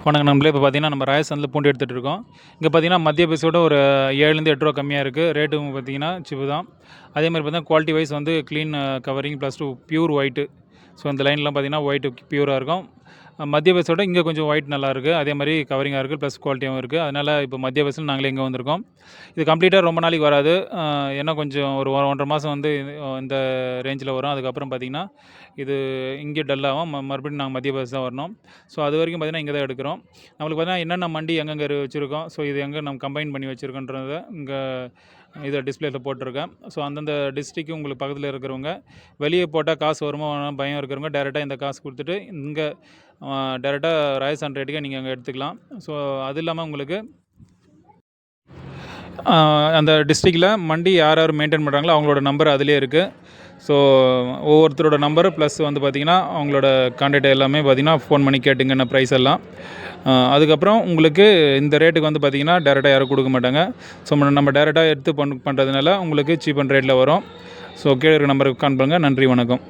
வணக்கம் நம்மளே இப்போ பார்த்தீங்கன்னா நம்ம ராயசந்தில் பூண்டு எடுத்துகிட்டு இருக்கோம். இங்கே பார்த்தீங்கன்னா மத்திய பீஸோட ஒரு 7லேருந்து 8 ரூபா கம்மியாக இருக்குது. ரேட்டும் பார்த்தீங்கன்னா சீப்பு தான். அதேமாதிரி பார்த்தீங்கன்னா குவாலிட்டி வைஸ் வந்து clean covering plus pure white. So இந்த லைன்லாம் பார்த்தீங்கன்னா ஒயிட்டு பியூராக இருக்கும். மத்திய பஸ்ஸோட இங்கே கொஞ்சம் ஒயிட் நல்லாயிருக்கு. அதே மாதிரி கவரிங்காக இருக்குது ப்ளஸ் குவாலிட்டியாகவும் இருக்குது. அதனால் இப்போ மத்திய பஸ்ஸில் நாங்களே இங்கே வந்திருக்கோம். இது கம்ப்ளீட்டாக ரொம்ப நாளைக்கு வராது. ஏன்னா கொஞ்சம் ஒரு 1 1/2 மாதம் வந்து இந்த ரேஞ்சில் வரும். அதுக்கப்புறம் பார்த்திங்கன்னா இது இங்கே டல்லாகும். மறுபடியும் நாங்கள் மத்திய பஸ் தான் வரணும். ஸோ அது வரைக்கும் பார்த்திங்கன்னா இங்கே தான் எடுக்கிறோம். நம்மளுக்கு பார்த்தீங்கன்னா என்னென்ன மண்டி எங்கெங்கே வச்சுருக்கோம், ஸோ இது எங்கே நம்ம கம்பைன் பண்ணி வச்சுருக்கோன்றத இங்கே இதை டிஸ்பிளேல போட்டிருக்கேன். ஸோ அந்தந்த டிஸ்ட்ரிக்கு உங்களுக்கு பக்கத்தில் இருக்கிறவங்க வெளியே போட்டால் காசு வருமோ பயம் இருக்கிறவங்க டேரெக்டாக இந்த காசு கொடுத்துட்டு இங்கே டேரெக்டாக ராயசான் ரேட்டுக்கே நீங்கள் அங்கே எடுத்துக்கலாம். ஸோ அது இல்லாமல் உங்களுக்கு அந்த டிஸ்ட்ரிக்டில் மண்டி யார் யார் மெயின்டைன் பண்ணுறாங்களோ அவங்களோட நம்பர் அதிலே இருக்குது. ஸோ ஒவ்வொருத்தரோட நம்பரு ப்ளஸ் வந்து பார்த்திங்கன்னா அவங்களோட கான்டாக்ட் எல்லாமே பார்த்திங்கன்னா ஃபோன் பண்ணி கேட்டுங்கன்ன ப்ரைஸ் எல்லாம். அதுக்கப்புறம் உங்களுக்கு இந்த ரேட்டுக்கு வந்து பார்த்திங்கன்னா டேரெக்டாக யாரும் கொடுக்க மாட்டாங்க. ஸோ நம்ம டேரெக்டாக எடுத்து பண்ணுறதுனால உங்களுக்கு சீப் அண்ட் ரேட்டில் வரும். ஸோ கீழே இருக்க நம்பருக்கு கால் பண்ணுங்கள். நன்றி, வணக்கம்.